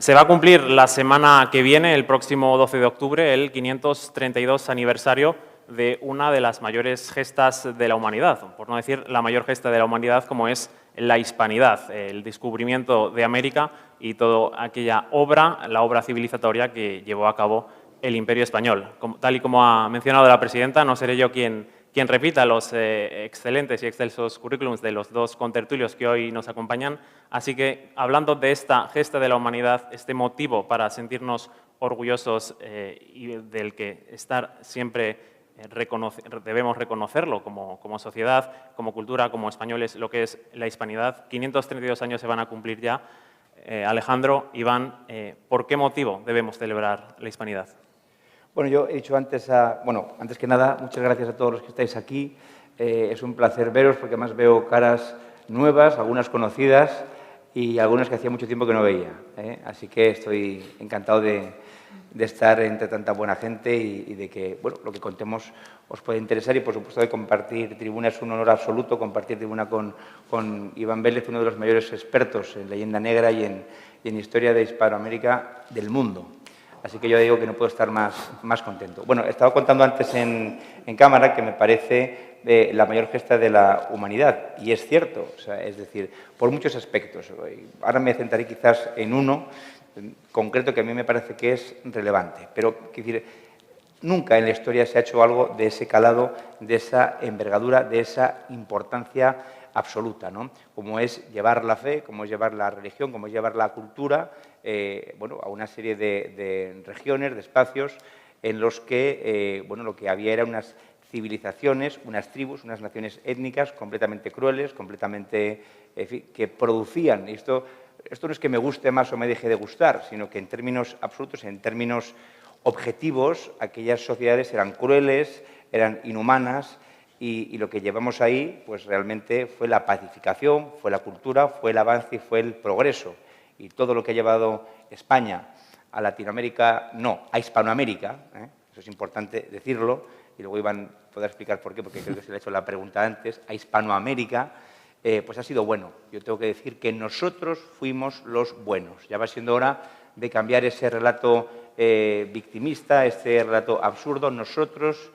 Se va a cumplir la semana que viene, el próximo 12 de octubre, el 532 aniversario de una de las mayores gestas de la humanidad, por no decir la mayor gesta de la humanidad, como es la hispanidad, el descubrimiento de América y toda aquella obra, la obra civilizatoria que llevó a cabo el Imperio Español. Tal y como ha mencionado la presidenta, no seré yo quien repita los excelentes y excelsos currículums de los dos contertulios que hoy nos acompañan. Así que, hablando de esta gesta de la humanidad, este motivo para sentirnos orgullosos y del que estar siempre debemos reconocerlo como sociedad, como cultura, como españoles, lo que es la hispanidad. 532 años se van a cumplir ya. Alejandro, Iván, ¿por qué motivo debemos celebrar la hispanidad? Bueno, yo he dicho antes, antes que nada, muchas gracias a todos los que estáis aquí. Es un placer veros porque además veo caras nuevas, algunas conocidas y algunas que hacía mucho tiempo que no veía. Así que estoy encantado de estar entre tanta buena gente y de que lo que contemos os puede interesar y, por supuesto, de compartir tribuna. Es un honor absoluto compartir tribuna con Iván Vélez, uno de los mayores expertos en leyenda negra y en historia de Hispanoamérica del mundo. Así que yo digo que no puedo estar más contento. Bueno, estaba contando antes en cámara que me parece la mayor gesta de la humanidad, y es cierto, o sea, es decir, por muchos aspectos. Ahora me centraré quizás en uno concreto que a mí me parece que es relevante, pero quiero decir, nunca en la historia se ha hecho algo de ese calado, de esa envergadura, de esa importancia absoluta, ¿no? Como es llevar la fe, como es llevar la religión, como es llevar la cultura, a una serie de regiones, de espacios en los que, lo que había eran unas civilizaciones, unas tribus, unas naciones étnicas completamente crueles, completamente, en fin, que producían, y esto no es que me guste más o me deje de gustar, sino que en términos absolutos, en términos objetivos, aquellas sociedades eran crueles, eran inhumanas, y lo que llevamos ahí, pues realmente fue la pacificación, fue la cultura, fue el avance y fue el progreso. Y todo lo que ha llevado España a Latinoamérica, no, a Hispanoamérica, eso es importante decirlo, y luego Iván podrá explicar por qué, porque creo que se le ha hecho la pregunta antes, a Hispanoamérica, pues ha sido bueno. Yo tengo que decir que nosotros fuimos los buenos. Ya va siendo hora de cambiar ese relato victimista, ese relato absurdo. Nosotros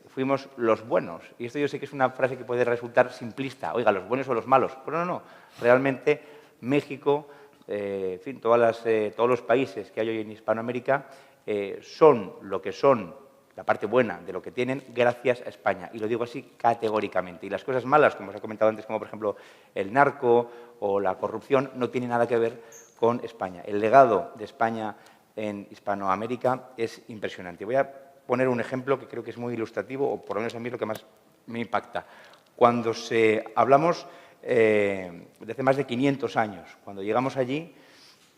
fuimos los buenos. Y esto yo sé que es una frase que puede resultar simplista. Oiga, ¿los buenos o los malos? Pero no. Realmente México, en fin, todos los países que hay hoy en Hispanoamérica son lo que son, la parte buena de lo que tienen, gracias a España. Y lo digo así categóricamente. Y las cosas malas, como os he comentado antes, como por ejemplo el narco o la corrupción, no tienen nada que ver con España. El legado de España en Hispanoamérica es impresionante. Voy a poner un ejemplo que creo que es muy ilustrativo, o por lo menos a mí es lo que más me impacta. Cuando hablamos de hace más de 500 años, cuando llegamos allí,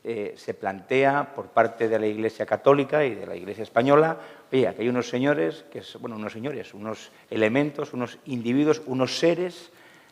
se plantea por parte de la Iglesia Católica y de la Iglesia Española, oye, aquí hay unos señores, unos elementos, unos individuos, unos seres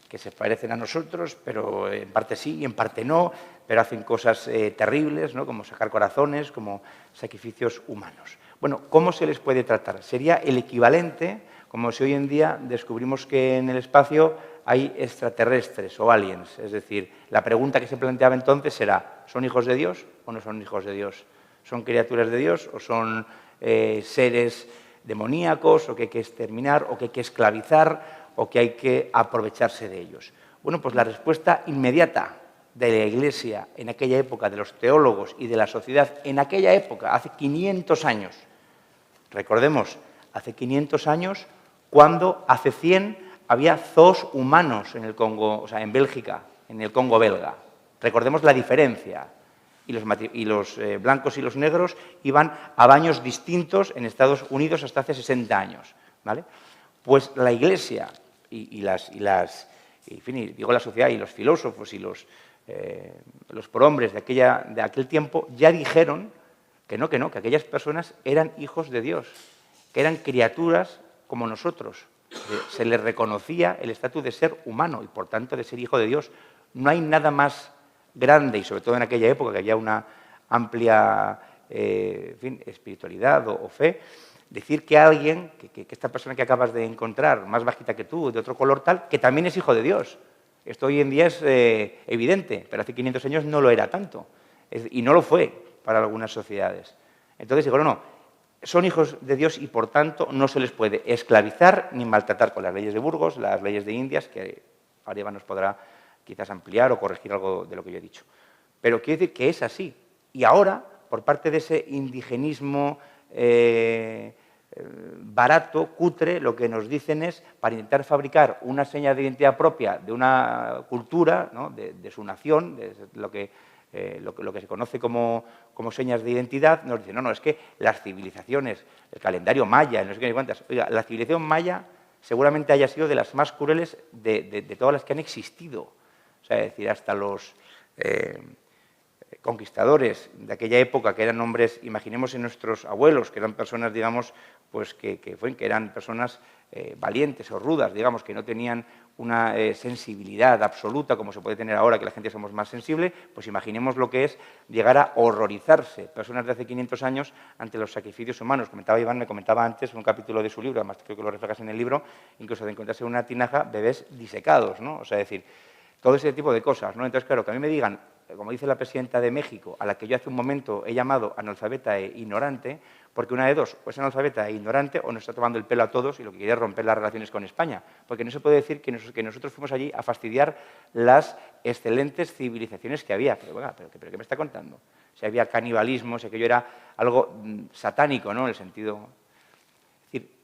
que se parecen a nosotros, pero en parte sí y en parte no, pero hacen cosas terribles, ¿no? Como sacar corazones, como sacrificios humanos. Bueno, ¿cómo se les puede tratar? Sería el equivalente, como si hoy en día descubrimos que en el espacio hay extraterrestres o aliens. Es decir, la pregunta que se planteaba entonces era, ¿son hijos de Dios o no son hijos de Dios? ¿Son criaturas de Dios o son seres demoníacos o que hay que exterminar o que hay que esclavizar o que hay que aprovecharse de ellos? Bueno, pues la respuesta inmediata de la Iglesia en aquella época, de los teólogos y de la sociedad en aquella época, hace 500 años, recordemos, hace 500 años, cuando hace 100 había zoos humanos en el Congo, o sea, en Bélgica, en el Congo belga. Recordemos la diferencia. Y los blancos y los negros iban a baños distintos en Estados Unidos hasta hace 60 años. ¿Vale? Pues la Iglesia en fin, digo la sociedad y los filósofos y los prohombres de aquel tiempo ya dijeron que aquellas personas eran hijos de Dios, que eran criaturas como nosotros. Se les reconocía el estatus de ser humano y, por tanto, de ser hijo de Dios. No hay nada más grande, y sobre todo en aquella época que había una amplia espiritualidad o fe, decir que alguien, que esta persona que acabas de encontrar, más bajita que tú, de otro color tal, que también es hijo de Dios. Esto hoy en día es evidente, pero hace 500 años no lo era tanto. Y no lo fue para algunas sociedades. Entonces digo, no, son hijos de Dios y por tanto no se les puede esclavizar ni maltratar con las leyes de Burgos, las leyes de Indias, que ahora Iván nos podrá quizás ampliar o corregir algo de lo que yo he dicho. Pero quiero decir que es así. Y ahora, por parte de ese indigenismo barato, cutre, lo que nos dicen es, para intentar fabricar una seña de identidad propia de una cultura, ¿no?, de su nación, de lo que se conoce como señas de identidad, nos dicen, no, es que las civilizaciones, el calendario maya, no sé qué cuántas, oiga, la civilización maya seguramente haya sido de las más crueles de todas las que han existido. O sea, es decir, hasta los conquistadores de aquella época, que eran hombres, imaginemos en nuestros abuelos, que eran personas, digamos, pues que eran personas valientes o rudas, digamos, que no tenían una sensibilidad absoluta como se puede tener ahora, que la gente somos más sensible, pues imaginemos lo que es llegar a horrorizarse, personas de hace 500 años, ante los sacrificios humanos. Comentaba Iván, me comentaba antes, un capítulo de su libro, además creo que lo reflejas en el libro, incluso de encontrarse en una tinaja bebés disecados, ¿no? O sea, es decir, todo ese tipo de cosas, ¿no? Entonces, claro, que a mí me digan, como dice la presidenta de México, a la que yo hace un momento he llamado analfabeta e ignorante, porque una de dos, o es analfabeta e ignorante, o nos está tomando el pelo a todos y lo que quiere es romper las relaciones con España. Porque no se puede decir que nosotros fuimos allí a fastidiar las excelentes civilizaciones que había. Pero, bueno, ¿pero qué me está contando? Si había canibalismo, si aquello era algo satánico, ¿no?, en el sentido...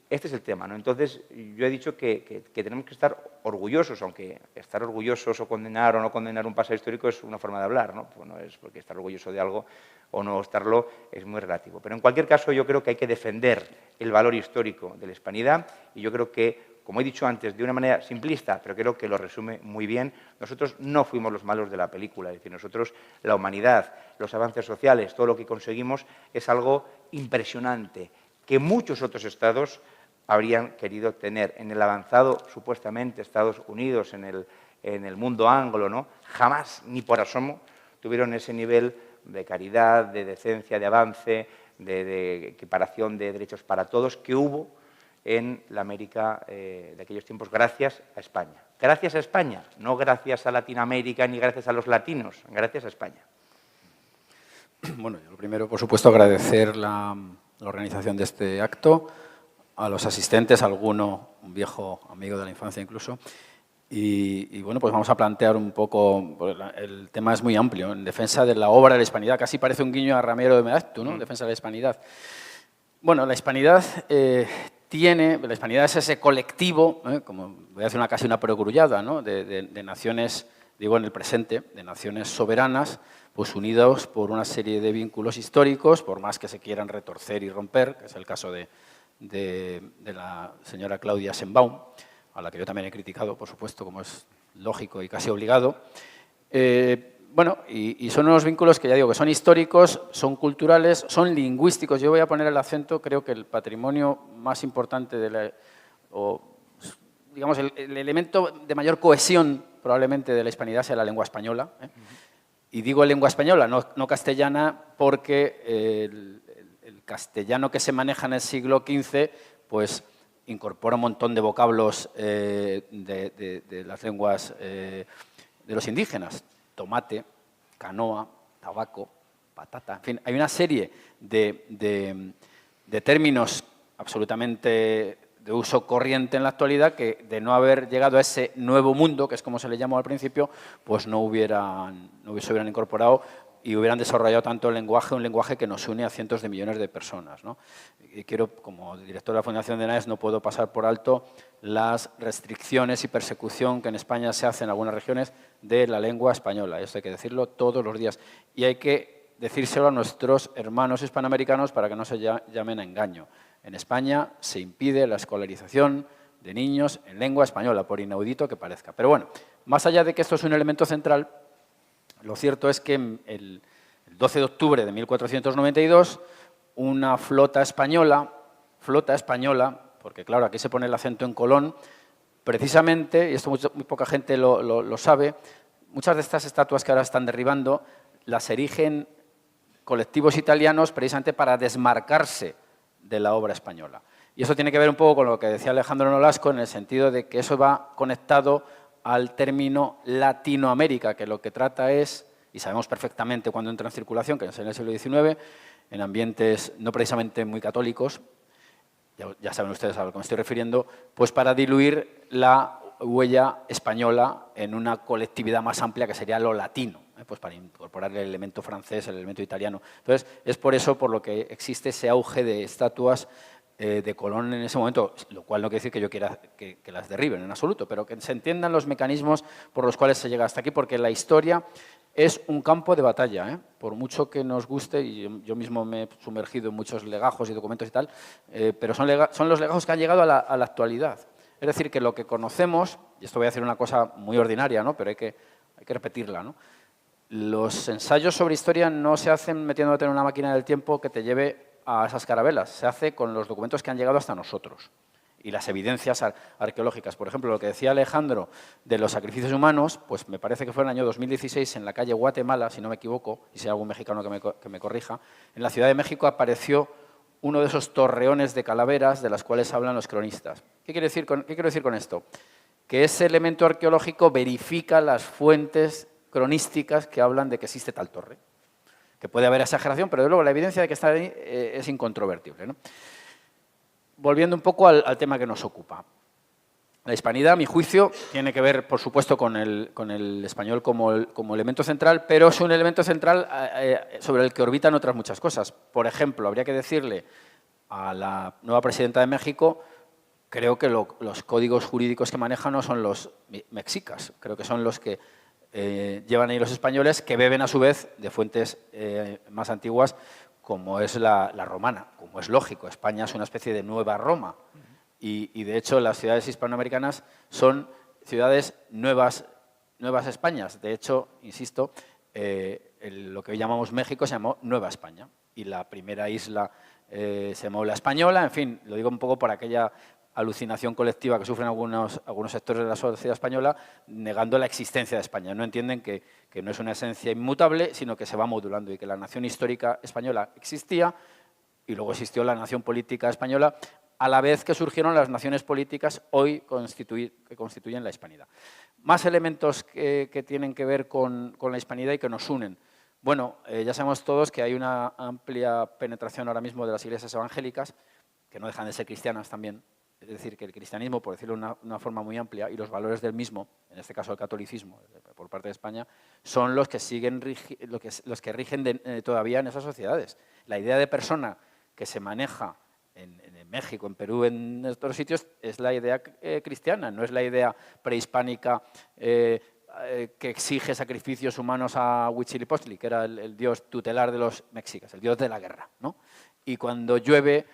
Este es el tema, ¿no? Entonces, yo he dicho que tenemos que estar orgullosos, aunque estar orgullosos o condenar o no condenar un pasado histórico es una forma de hablar, ¿no? Pues no es porque estar orgulloso de algo o no estarlo es muy relativo. Pero en cualquier caso, yo creo que hay que defender el valor histórico de la hispanidad y yo creo que, como he dicho antes, de una manera simplista, pero creo que lo resume muy bien, nosotros no fuimos los malos de la película. Es decir, nosotros, la humanidad, los avances sociales, todo lo que conseguimos es algo impresionante, que muchos otros estados habrían querido tener. En el avanzado, supuestamente, Estados Unidos, en el mundo anglo, ¿no?, jamás, ni por asomo, tuvieron ese nivel de caridad, de decencia, de avance, de equiparación de derechos para todos que hubo en la América de aquellos tiempos, gracias a España. Gracias a España, no gracias a Latinoamérica ni gracias a los latinos, gracias a España. Bueno, yo lo primero, por supuesto, agradecer la organización de este acto, a los asistentes, alguno, un viejo amigo de la infancia incluso, y bueno, pues vamos a plantear un poco, el tema es muy amplio, en defensa de la obra de la hispanidad, casi parece un guiño a Ramiro de Meaztu, ¿no?, defensa de la hispanidad. Bueno, la hispanidad la hispanidad es ese colectivo, como voy a hacer casi una perogrullada, ¿no?, de naciones, digo en el presente, de naciones soberanas, pues unidos por una serie de vínculos históricos, por más que se quieran retorcer y romper, que es el caso de la señora Claudia Sheinbaum, a la que yo también he criticado, por supuesto, como es lógico y casi obligado. Bueno, y son unos vínculos que ya digo que son históricos, son culturales, son lingüísticos. Yo voy a poner el acento, creo que el patrimonio más importante, digamos, el elemento de mayor cohesión probablemente de la hispanidad sea la lengua española. Y digo lengua española, no castellana, porque el castellano que se maneja en el siglo XV, pues incorpora un montón de vocablos de las lenguas de los indígenas. Tomate, canoa, tabaco, patata, en fin, hay una serie de términos absolutamente de uso corriente en la actualidad que, de no haber llegado a ese nuevo mundo, que es como se le llamó al principio, pues no se hubieran incorporado y hubieran desarrollado tanto el lenguaje, un lenguaje que nos une a cientos de millones de personas, ¿no? Y quiero, como director de la Fundación de NAES, no puedo pasar por alto las restricciones y persecución que en España se hace en algunas regiones de la lengua española. Esto hay que decirlo todos los días. Y hay que decírselo a nuestros hermanos hispanoamericanos para que no se llamen a engaño. En España se impide la escolarización de niños en lengua española, por inaudito que parezca. Pero bueno, más allá de que esto es un elemento central, lo cierto es que el 12 de octubre de 1492, una flota española, porque claro, aquí se pone el acento en Colón, precisamente, y esto muy poca gente lo sabe, muchas de estas estatuas que ahora están derribando las erigen colectivos italianos precisamente para desmarcarse de la obra española. Y eso tiene que ver un poco con lo que decía Alejandro Nolasco, en el sentido de que eso va conectado al término Latinoamérica, que lo que trata es, y sabemos perfectamente cuándo entra en circulación, que es en el siglo XIX, en ambientes no precisamente muy católicos, ya saben ustedes a lo que me estoy refiriendo, pues para diluir la huella española en una colectividad más amplia que sería lo latino, pues para incorporar el elemento francés, el elemento italiano. Entonces, es por eso por lo que existe ese auge de estatuas de Colón en ese momento, lo cual no quiere decir que yo quiera que las derriben en absoluto, pero que se entiendan los mecanismos por los cuales se llega hasta aquí, porque la historia es un campo de batalla, por mucho que nos guste, y yo mismo me he sumergido en muchos legajos y documentos y tal, pero son los legajos que han llegado a la actualidad. Es decir, que lo que conocemos, y esto voy a decir una cosa muy ordinaria, ¿no?, pero hay que repetirla, ¿no? Los ensayos sobre historia no se hacen metiéndote en una máquina del tiempo que te lleve a esas carabelas, se hace con los documentos que han llegado hasta nosotros y las evidencias arqueológicas. Por ejemplo, lo que decía Alejandro de los sacrificios humanos, pues me parece que fue en el año 2016 en la calle Guatemala, si no me equivoco, y si hay algún mexicano que me corrija, en la Ciudad de México apareció uno de esos torreones de calaveras de las cuales hablan los cronistas. ¿Qué quiero decir con esto? Que ese elemento arqueológico verifica las fuentes cronísticas que hablan de que existe tal torre. Que puede haber exageración, pero de luego la evidencia de que está ahí es incontrovertible, ¿no? Volviendo un poco al tema que nos ocupa. La hispanidad, a mi juicio, tiene que ver, por supuesto, con el español como elemento central, pero es un elemento central sobre el que orbitan otras muchas cosas. Por ejemplo, habría que decirle a la nueva presidenta de México, creo que los códigos jurídicos que manejan no son los mexicas, creo que son los que llevan ahí los españoles, que beben a su vez de fuentes más antiguas, como es la romana, como es lógico. España es una especie de nueva Roma y de hecho las ciudades hispanoamericanas son ciudades nuevas Españas. De hecho, insisto, lo que hoy llamamos México se llamó Nueva España y la primera isla se llamó La Española. En fin, lo digo un poco por aquella alucinación colectiva que sufren algunos sectores de la sociedad española negando la existencia de España. No entienden que no es una esencia inmutable, sino que se va modulando y que la nación histórica española existía y luego existió la nación política española a la vez que surgieron las naciones políticas hoy que constituyen la hispanidad. Más elementos que tienen que ver con la hispanidad y que nos unen. Bueno, ya sabemos todos que hay una amplia penetración ahora mismo de las iglesias evangélicas, que no dejan de ser cristianas también. Es decir, que el cristianismo, por decirlo de una forma muy amplia, y los valores del mismo, en este caso el catolicismo, por parte de España, son los que rigen todavía en esas sociedades. La idea de persona que se maneja en México, en Perú, en otros sitios, es la idea cristiana, no es la idea prehispánica que exige sacrificios humanos a Huitzilopochtli, que era el dios tutelar de los mexicas, el dios de la guerra, ¿no? Y cuando llueve,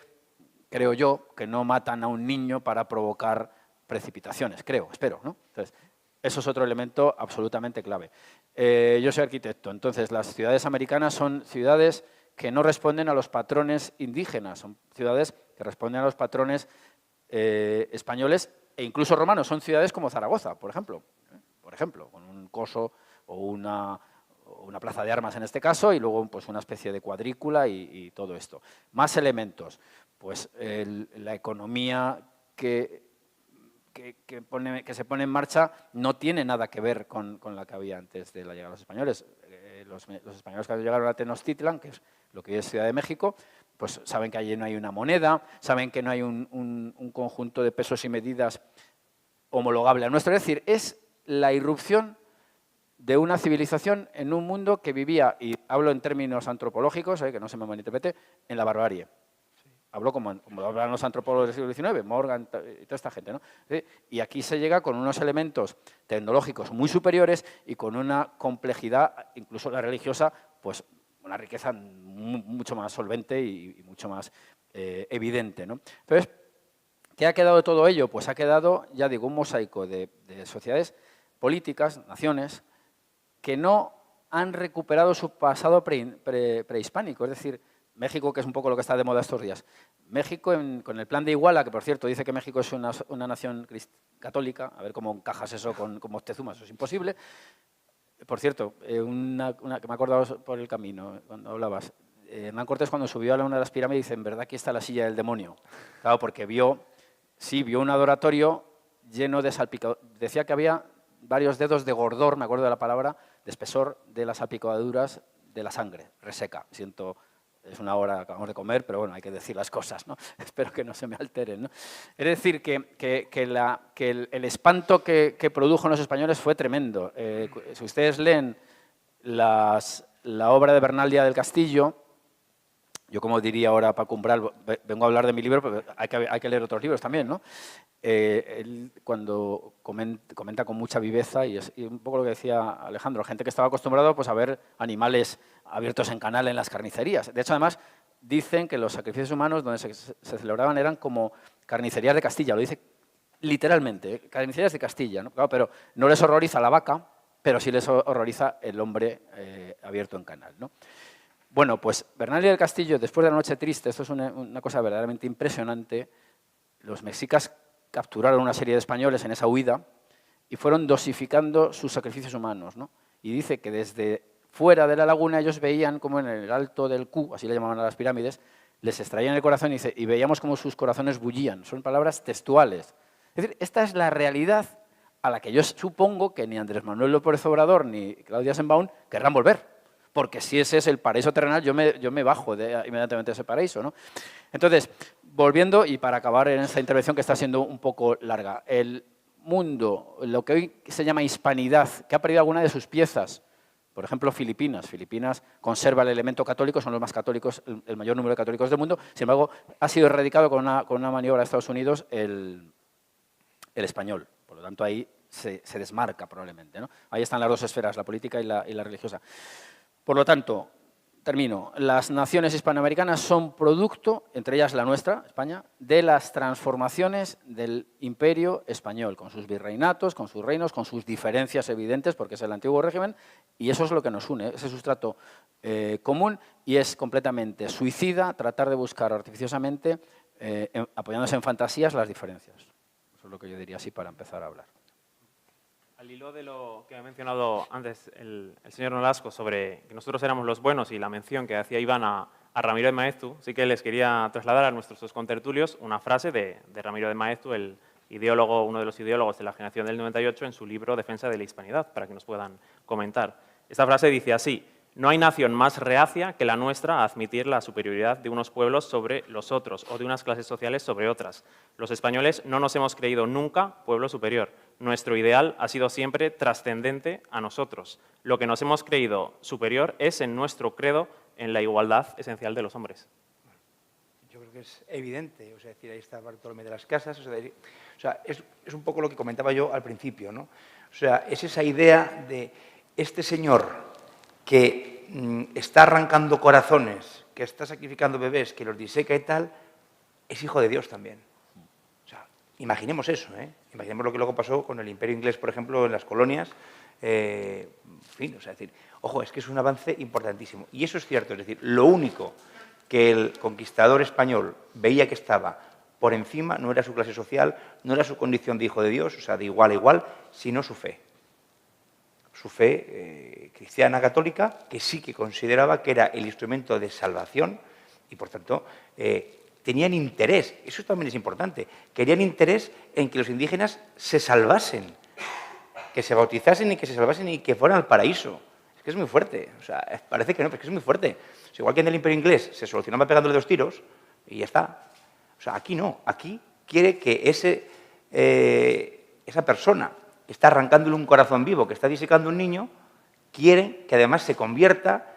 creo yo, que no matan a un niño para provocar precipitaciones, espero, ¿no? Entonces, eso es otro elemento absolutamente clave. Yo soy arquitecto, entonces las ciudades americanas son ciudades que no responden a los patrones indígenas, son ciudades que responden a los patrones españoles e incluso romanos. Son ciudades como Zaragoza, por ejemplo, con un coso o una plaza de armas en este caso y luego pues, una especie de cuadrícula y todo esto. Más elementos. Pues la economía que se pone en marcha no tiene nada que ver con la que había antes de la llegada de los españoles. Los españoles que llegaron a Tenochtitlan, que es lo que hoy es Ciudad de México, pues saben que allí no hay una moneda, saben que no hay un conjunto de pesos y medidas homologable al nuestro. Es decir, es la irrupción de una civilización en un mundo que vivía, y hablo en términos antropológicos, que no se me malinterprete, en la barbarie. Hablo como hablan los antropólogos del siglo XIX, Morgan y toda esta gente, ¿no? Y aquí se llega con unos elementos tecnológicos muy superiores y con una complejidad, incluso la religiosa, pues una riqueza mucho más solvente y mucho más evidente, ¿no? Entonces, ¿qué ha quedado de todo ello? Pues ha quedado, ya digo, un mosaico de sociedades políticas, naciones, que no han recuperado su pasado prehispánico, es decir, México, que es un poco lo que está de moda estos días. México, con el plan de Iguala, que por cierto dice que México es una nación católica, a ver cómo encajas eso con Moctezuma, eso es imposible. Por cierto, una que me he acordado por el camino, cuando hablabas, Hernán Cortés cuando subió a una de las pirámides dice, en verdad aquí está la silla del demonio. Claro, porque vio un adoratorio lleno de salpicadura. Decía que había varios dedos de gordor, me acuerdo de la palabra, de espesor de las salpicaduras de la sangre, reseca. Siento, es una hora, acabamos de comer, pero bueno, hay que decir las cosas, ¿no? Espero que no se me alteren, ¿no? Es decir, que el espanto que produjo en los españoles fue tremendo. Si ustedes leen la obra de Bernaldía del Castillo, yo como diría ahora Paco Umbral, vengo a hablar de mi libro, pero hay que leer otros libros también, ¿no? Él cuando comenta con mucha viveza, y un poco lo que decía Alejandro, gente que estaba acostumbrado pues, a ver animales abiertos en canal en las carnicerías. De hecho, además, dicen que los sacrificios humanos donde se celebraban eran como carnicerías de Castilla, lo dice literalmente, carnicerías de Castilla, ¿no? Claro, pero no les horroriza la vaca, pero sí les horroriza el hombre abierto en canal, ¿no? Bueno, pues Bernaldía del Castillo, después de la Noche Triste, esto es una cosa verdaderamente impresionante, los mexicas capturaron una serie de españoles en esa huida y fueron dosificando sus sacrificios humanos, ¿no? Y dice que desde fuera de la laguna ellos veían como en el alto del Q, así le llamaban a las pirámides, les extraían el corazón y veíamos como sus corazones bullían. Son palabras textuales. Es decir, esta es la realidad a la que yo supongo que ni Andrés Manuel López Obrador ni Claudia Sheinbaum querrán volver. Porque si ese es el paraíso terrenal, yo me bajo inmediatamente de ese paraíso, ¿no? Entonces, volviendo, y para acabar en esta intervención que está siendo un poco larga, el mundo, lo que hoy se llama hispanidad, que ha perdido alguna de sus piezas, por ejemplo, Filipinas. Filipinas conserva el elemento católico, son los más católicos, el mayor número de católicos del mundo, sin embargo, ha sido erradicado con una maniobra de Estados Unidos el español. Por lo tanto, ahí se desmarca probablemente, ¿no? Ahí están las dos esferas, la política y la religiosa. Por lo tanto, termino, las naciones hispanoamericanas son producto, entre ellas la nuestra, España, de las transformaciones del imperio español, con sus virreinatos, con sus reinos, con sus diferencias evidentes, porque es el antiguo régimen, y eso es lo que nos une, ese sustrato común, y es completamente suicida tratar de buscar artificiosamente, apoyándose en fantasías, las diferencias. Eso es lo que yo diría así para empezar a hablar. Al hilo de lo que ha mencionado antes el señor Nolasco sobre que nosotros éramos los buenos y la mención que hacía Iván a Ramiro de Maeztu, sí que les quería trasladar a nuestros dos contertulios una frase de Ramiro de Maeztu, el ideólogo, uno de los ideólogos de la generación del 98, en su libro Defensa de la Hispanidad, para que nos puedan comentar. Esta frase dice así: no hay nación más reacia que la nuestra a admitir la superioridad de unos pueblos sobre los otros o de unas clases sociales sobre otras. Los españoles no nos hemos creído nunca pueblo superior. Nuestro ideal ha sido siempre trascendente a nosotros. Lo que nos hemos creído superior es en nuestro credo en la igualdad esencial de los hombres. Yo creo que es evidente, o sea, decir, ahí está Bartolomé de las Casas, o sea, es un poco lo que comentaba yo al principio, ¿no? O sea, es esa idea de este señor que está arrancando corazones, que está sacrificando bebés, que los diseca y tal, es hijo de Dios también. O sea, imaginemos eso, ¿eh? Imaginemos lo que luego pasó con el Imperio Inglés, por ejemplo, en las colonias. En fin, o sea, decir, ojo, es que es un avance importantísimo. Y eso es cierto, es decir, lo único que el conquistador español veía que estaba por encima no era su clase social, no era su condición de hijo de Dios, o sea, de igual a igual, sino su fe. Su fe cristiana católica, que sí que consideraba que era el instrumento de salvación y, por tanto, tenían interés, eso también es importante, querían interés en que los indígenas se salvasen, que se bautizasen y que se salvasen y que fueran al paraíso. Es que es muy fuerte, o sea, parece que no, pero es que es muy fuerte. O sea, igual que en el Imperio Inglés se solucionaba pegándole 2 tiros y ya está. O sea, aquí no, aquí quiere que esa persona que está arrancándole un corazón vivo, que está disecando un niño, quiere que además se convierta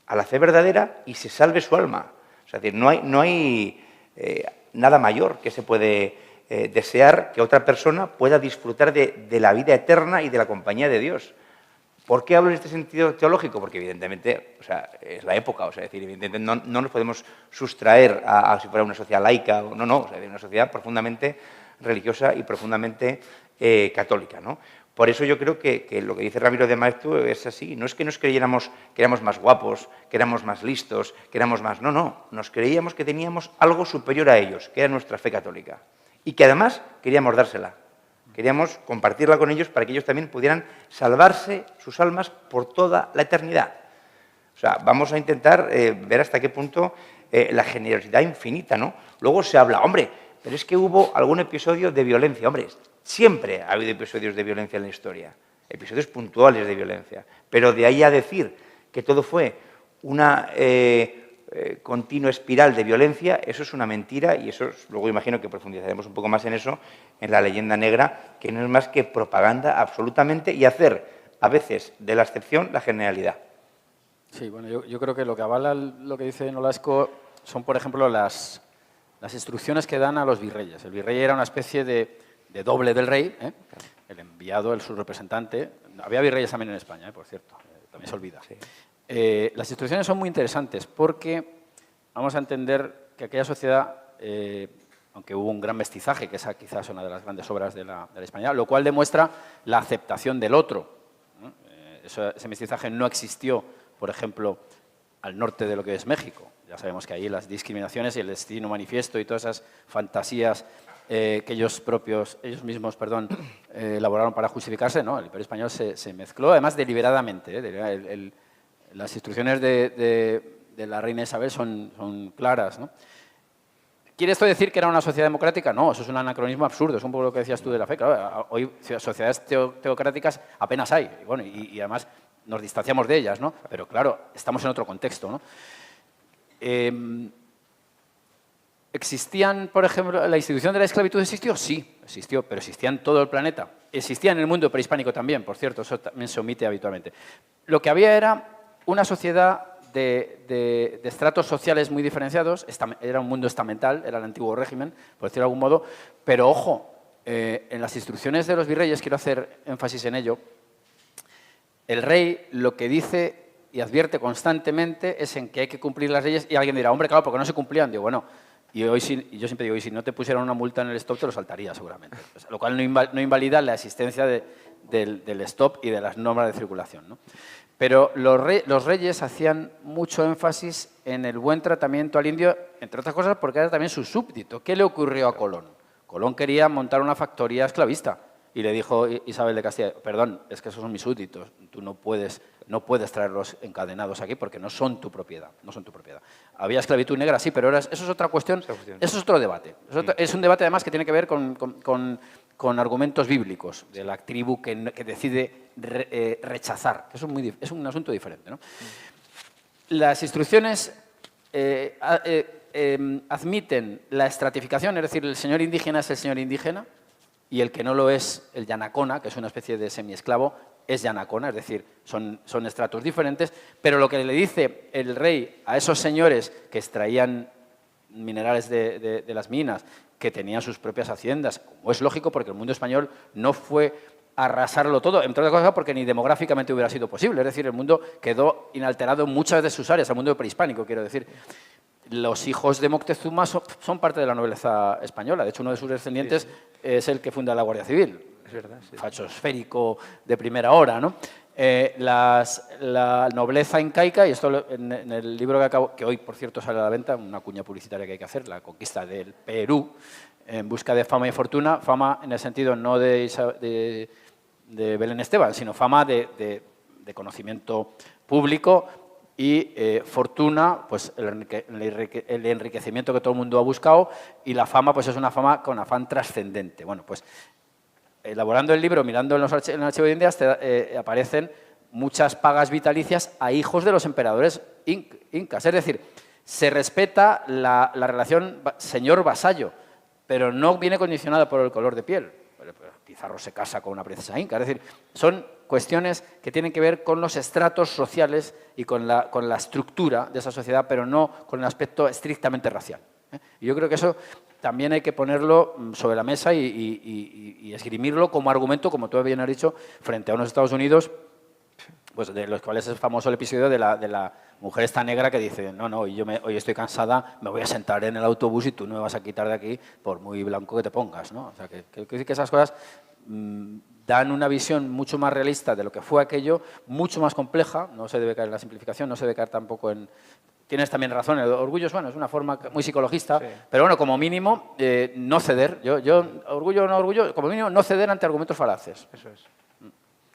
a la fe verdadera y se salve su alma. O sea, es decir, no hay nada mayor que se puede desear que otra persona pueda disfrutar de la vida eterna y de la compañía de Dios. ¿Por qué hablo en este sentido teológico? Porque evidentemente, o sea, es la época, o sea, es decir, evidentemente no nos podemos sustraer a si fuera una sociedad laica, o sea, una sociedad profundamente religiosa y profundamente católica, ¿no? Por eso yo creo que lo que dice Ramiro de Maeztu es así. No es que nos creyéramos que éramos más guapos, que éramos más listos, que éramos más... No, nos creíamos que teníamos algo superior a ellos, que era nuestra fe católica. Y que además queríamos dársela. Queríamos compartirla con ellos para que ellos también pudieran salvarse sus almas por toda la eternidad. O sea, vamos a intentar ver hasta qué punto la generosidad infinita, ¿no? Luego se habla, hombre, pero es que hubo algún episodio de violencia. Hombre, siempre ha habido episodios de violencia en la historia. episodios puntuales de violencia. Pero de ahí a decir que todo fue una continua espiral de violencia, eso es una mentira y eso luego imagino que profundizaremos un poco más en eso, en la leyenda negra, que no es más que propaganda absolutamente y hacer a veces de la excepción la generalidad. Sí, bueno, yo creo que lo que avala lo que dice Nolasco son, por ejemplo, las instrucciones que dan a los virreyes. El virrey era una especie de doble del rey, ¿eh? El enviado, su representante. Había virreyes también en España, por cierto, también se olvida. Sí. Las instrucciones son muy interesantes porque vamos a entender que aquella sociedad, aunque hubo un gran mestizaje, que esa quizás es una de las grandes obras de la Hispanidad, lo cual demuestra la aceptación del otro, ¿no? Ese mestizaje no existió, por ejemplo, al norte de lo que es México. Ya sabemos que ahí las discriminaciones y el destino manifiesto y todas esas fantasías que ellos mismos elaboraron para justificarse, ¿no? El Imperio Español se mezcló, además deliberadamente. Las instrucciones de la reina Isabel son claras, ¿no? ¿Quiere esto decir que era una sociedad democrática? No, eso es un anacronismo absurdo, es un poco lo que decías tú de la fe. Claro, hoy sociedades teocráticas apenas hay, y, bueno, y además nos distanciamos de ellas, ¿no? Pero claro, estamos en otro contexto, ¿no? ¿Existían, por ejemplo, la institución de la esclavitud existió? Sí, existió, pero existía en todo el planeta. Existía en el mundo prehispánico también, por cierto, eso también se omite habitualmente. Lo que había era una sociedad de estratos sociales muy diferenciados, era un mundo estamental, era el antiguo régimen, por decirlo de algún modo, pero ojo, en las instrucciones de los virreyes, quiero hacer énfasis en ello, el rey lo que dice y advierte constantemente es en que hay que cumplir las leyes y alguien dirá, hombre, claro, porque no se cumplían. Digo, bueno, y yo siempre digo, y si no te pusieran una multa en el stop, te lo saltaría seguramente. O sea, lo cual no invalida la existencia del stop y de las normas de circulación, ¿no? Pero los reyes hacían mucho énfasis en el buen tratamiento al indio, entre otras cosas porque era también su súbdito. ¿Qué le ocurrió a Colón? Colón quería montar una factoría esclavista y le dijo Isabel de Castilla, perdón, es que esos son mis súbditos, tú no puedes traerlos encadenados aquí porque no son tu propiedad, no son tu propiedad. Había esclavitud negra, sí, pero eso es otra cuestión, eso es otro debate. Es un debate además que tiene que ver con argumentos bíblicos de la tribu que decide rechazar, que es un asunto diferente, ¿no? Las instrucciones admiten la estratificación, es decir, el señor indígena es el señor indígena y el que no lo es, el yanacona, que es una especie de semiesclavo, es yanacona, es decir, son estratos diferentes, pero lo que le dice el rey a esos señores que extraían minerales de las minas, que tenían sus propias haciendas, como es lógico porque el mundo español no fue a arrasarlo todo, entre otras cosas porque ni demográficamente hubiera sido posible, es decir, el mundo quedó inalterado en muchas de sus áreas, el mundo prehispánico, quiero decir. Los hijos de Moctezuma son parte de la nobleza española, de hecho uno de sus descendientes es el que funda la Guardia Civil. Es verdad, sí. Fachosférico de primera hora, ¿no? La nobleza incaica, y esto en el libro que hoy, por cierto, sale a la venta, una cuña publicitaria que hay que hacer, la conquista del Perú, en busca de fama y fortuna, fama en el sentido no de Belén Esteban, sino fama de conocimiento público y fortuna, pues el enriquecimiento que todo el mundo ha buscado, y la fama pues es una fama con afán trascendente. Bueno, pues elaborando el libro, mirando en el archivo de Indias, aparecen muchas pagas vitalicias a hijos de los emperadores incas. Es decir, se respeta la relación señor-vasallo, pero no viene condicionada por el color de piel. Pizarro se casa con una princesa inca. Es decir, son cuestiones que tienen que ver con los estratos sociales y con la estructura de esa sociedad, pero no con el aspecto estrictamente racial. Y yo creo que eso también hay que ponerlo sobre la mesa y esgrimirlo como argumento, como tú bien has dicho, frente a unos Estados Unidos, pues de los cuales es famoso el episodio de la mujer esta negra que dice, no, hoy estoy cansada, me voy a sentar en el autobús y tú no me vas a quitar de aquí por muy blanco que te pongas, ¿no? O sea, que esas cosas dan una visión mucho más realista de lo que fue aquello, mucho más compleja, no se debe caer en la simplificación, no se debe caer tampoco en... Tienes también razón, el orgullo es una forma muy psicologista, sí. Pero bueno, como mínimo, no ceder. Yo, orgullo o no orgullo, como mínimo, no ceder ante argumentos falaces. Eso es.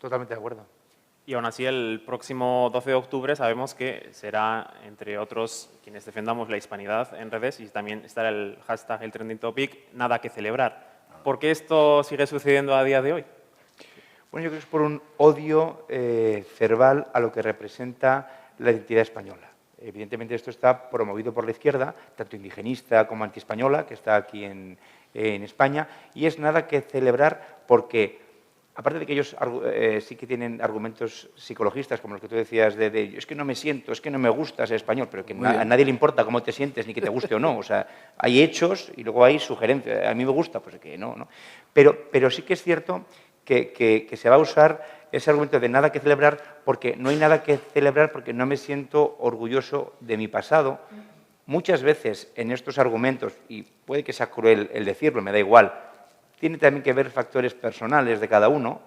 Totalmente de acuerdo. Y aún así, el próximo 12 de octubre sabemos que será, entre otros, quienes defendamos la hispanidad en redes, y también estará el hashtag, el trending topic, nada que celebrar. ¿Por qué esto sigue sucediendo a día de hoy? Bueno, yo creo que es por un odio verbal a lo que representa la identidad española. Evidentemente esto está promovido por la izquierda, tanto indigenista como antiespañola, que está aquí en España, y es nada que celebrar porque, aparte de que ellos sí que tienen argumentos psicologistas, como los que tú decías, de es que no me siento, es que no me gusta ser español, pero que a nadie le importa cómo te sientes ni que te guste o no. O sea, hay hechos y luego hay sugerencias. A mí me gusta, pues que no. Pero sí que es cierto que se va a usar ese argumento de nada que celebrar, porque no hay nada que celebrar porque no me siento orgulloso de mi pasado. Muchas veces en estos argumentos, y puede que sea cruel el decirlo, me da igual, tiene también que ver factores personales de cada uno.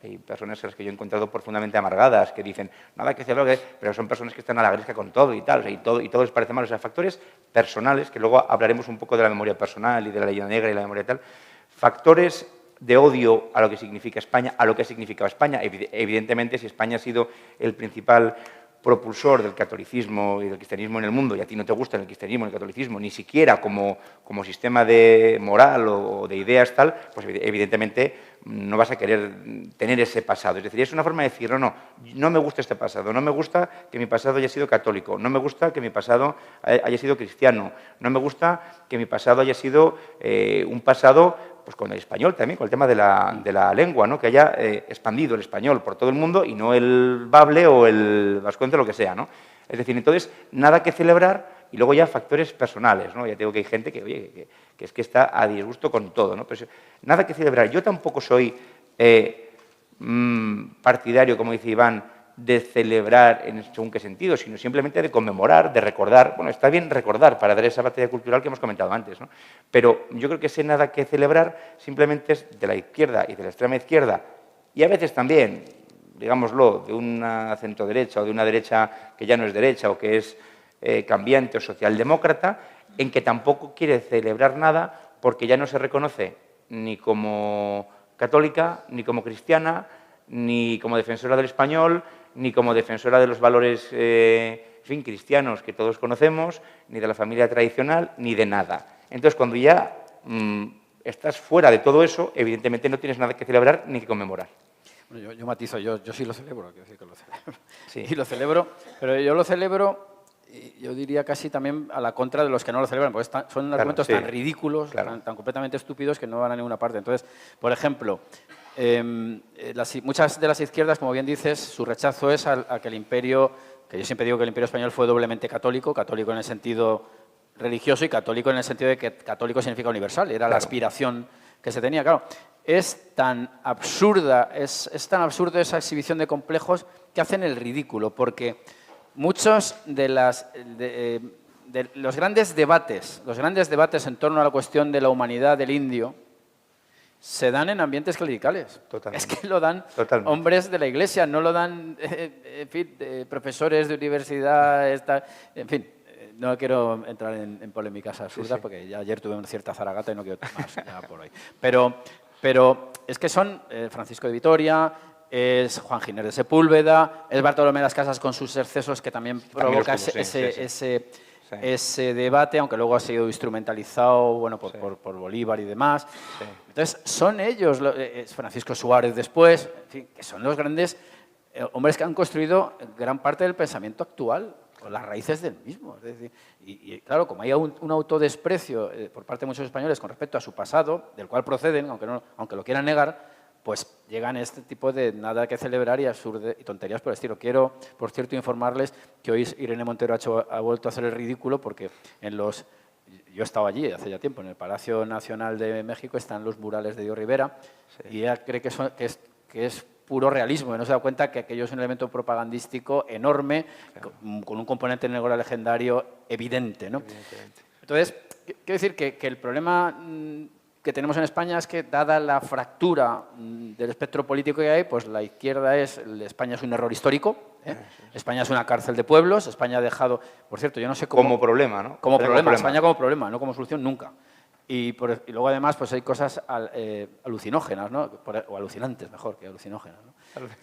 Hay personas a las que yo he encontrado profundamente amargadas que dicen, nada que celebrar, pero son personas que están a la gresca con todo y tal, o sea, y todo les parece mal. O sea, factores personales, que luego hablaremos un poco de la memoria personal y de la leyenda negra y la memoria tal, factores de odio a lo que significa España, a lo que ha significado España. Evidentemente, si España ha sido el principal propulsor del catolicismo y del cristianismo en el mundo, y a ti no te gusta el cristianismo, el catolicismo, ni siquiera como sistema de moral o de ideas tal, pues evidentemente no vas a querer tener ese pasado. Es decir, es una forma de decir, no me gusta este pasado, no me gusta que mi pasado haya sido católico, no me gusta que mi pasado haya sido cristiano, no me gusta que mi pasado haya sido un pasado pues con el español también, con el tema de la lengua, ¿no? Que haya expandido el español por todo el mundo y no el bable o el vascuence o lo que sea, ¿no? Es decir, entonces, nada que celebrar y luego ya factores personales, ¿no? Ya digo que hay gente que, oye, que es que está a disgusto con todo, ¿no? Pues nada que celebrar. Yo tampoco soy partidario, como dice Iván, de celebrar en según qué sentido, sino simplemente de conmemorar, de recordar. Bueno, está bien recordar para dar esa batalla cultural que hemos comentado antes, ¿no? Pero yo creo que ese nada que celebrar simplemente es de la izquierda y de la extrema izquierda, y a veces también, digámoslo, de una centroderecha o de una derecha que ya no es derecha o que es cambiante o socialdemócrata, en que tampoco quiere celebrar nada porque ya no se reconoce ni como católica, ni como cristiana, ni como defensora del español, ni como defensora de los valores cristianos que todos conocemos, ni de la familia tradicional, ni de nada. Entonces, cuando ya estás fuera de todo eso, evidentemente no tienes nada que celebrar ni que conmemorar. Bueno, yo matizo, yo sí lo celebro, quiero decir que lo celebro. Sí. Y lo celebro, pero yo lo celebro, yo diría casi también a la contra de los que no lo celebran, porque son argumentos tan ridículos, tan completamente estúpidos que no van a ninguna parte. Entonces, por ejemplo, muchas de las izquierdas, como bien dices, su rechazo es a que el imperio, que yo siempre digo que el imperio español fue doblemente católico, católico en el sentido religioso y católico en el sentido de que católico significa universal, era la aspiración que se tenía. Claro, es tan absurda, es tan absurda esa exhibición de complejos que hacen el ridículo, porque muchos de los grandes debates en torno a la cuestión de la humanidad del indio se dan en ambientes clericales. Totalmente. Es que lo dan hombres de la Iglesia, no lo dan en fin, profesores de universidad, en fin. No quiero entrar en polémicas absurdas porque ya ayer tuve una cierta zaragata y no quiero más ya por hoy. Pero es que son Francisco de Vitoria, es Juan Giner de Sepúlveda, es Bartolomé de las Casas con sus excesos que también provoca ese debate, aunque luego ha sido instrumentalizado bueno, por Bolívar y demás. Sí. Entonces, son ellos, Francisco Suárez después, en fin, que son los grandes hombres que han construido gran parte del pensamiento actual, o las raíces del mismo. Es decir, y claro, como hay un autodesprecio por parte de muchos españoles con respecto a su pasado, del cual proceden, aunque lo quieran negar, pues llegan este tipo de nada que celebrar y absurdo y tonterías por el estilo. Quiero, por cierto, informarles que hoy Irene Montero ha vuelto a hacer el ridículo porque yo estaba allí hace ya tiempo, en el Palacio Nacional de México están los murales de Diego Rivera y ella cree que es puro realismo, y no se da cuenta que aquello es un elemento propagandístico enorme, con un componente negro legendario evidente, ¿no? Entonces, quiero decir que el problema que tenemos en España es que, dada la fractura del espectro político que hay, pues la izquierda España es un error histórico, España es una cárcel de pueblos, España ha dejado, por cierto, yo no sé cómo... Como problema, ¿no? Como problema, España como problema, no como solución nunca. Y luego, además, pues hay cosas alucinógenas, ¿no? O alucinantes, mejor que alucinógenas, ¿no?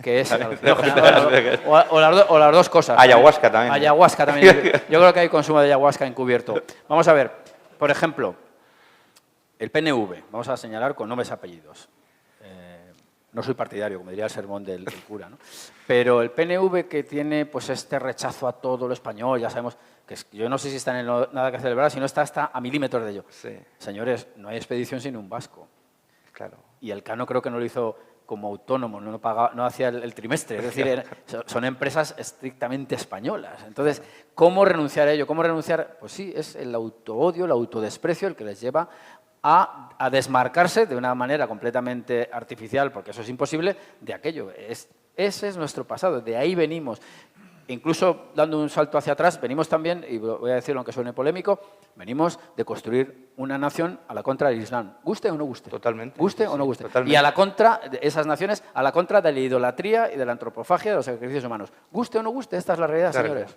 Que es o las dos cosas. Ayahuasca también. Ayahuasca también. Yo creo que hay consumo de ayahuasca encubierto. Vamos a ver, por ejemplo, el PNV, vamos a señalar con nombres y apellidos. No soy partidario, como diría el sermón del cura, ¿no? Pero el PNV, que tiene pues este rechazo a todo lo español, ya sabemos que yo no sé si está en nada que celebrar, si no está hasta a milímetros de ello. Sí. Señores, no hay expedición sin un vasco. Claro. Y Elcano creo que no lo hizo como autónomo, no hacía el trimestre. Es decir, son empresas estrictamente españolas. Entonces, ¿cómo renunciar a ello? ¿Cómo renunciar? Pues sí, es el autoodio, el autodesprecio el que les lleva a desmarcarse de una manera completamente artificial, porque eso es imposible, de aquello. Ese es nuestro pasado, de ahí venimos. Incluso dando un salto hacia atrás, venimos también, y voy a decirlo aunque suene polémico, venimos de construir una nación a la contra del Islam, guste o no guste. Totalmente. Guste o no guste. Totalmente. Y a la contra de esas naciones, a la contra de la idolatría y de la antropofagia de los sacrificios humanos. Guste o no guste, esta es la realidad, Claro, señores.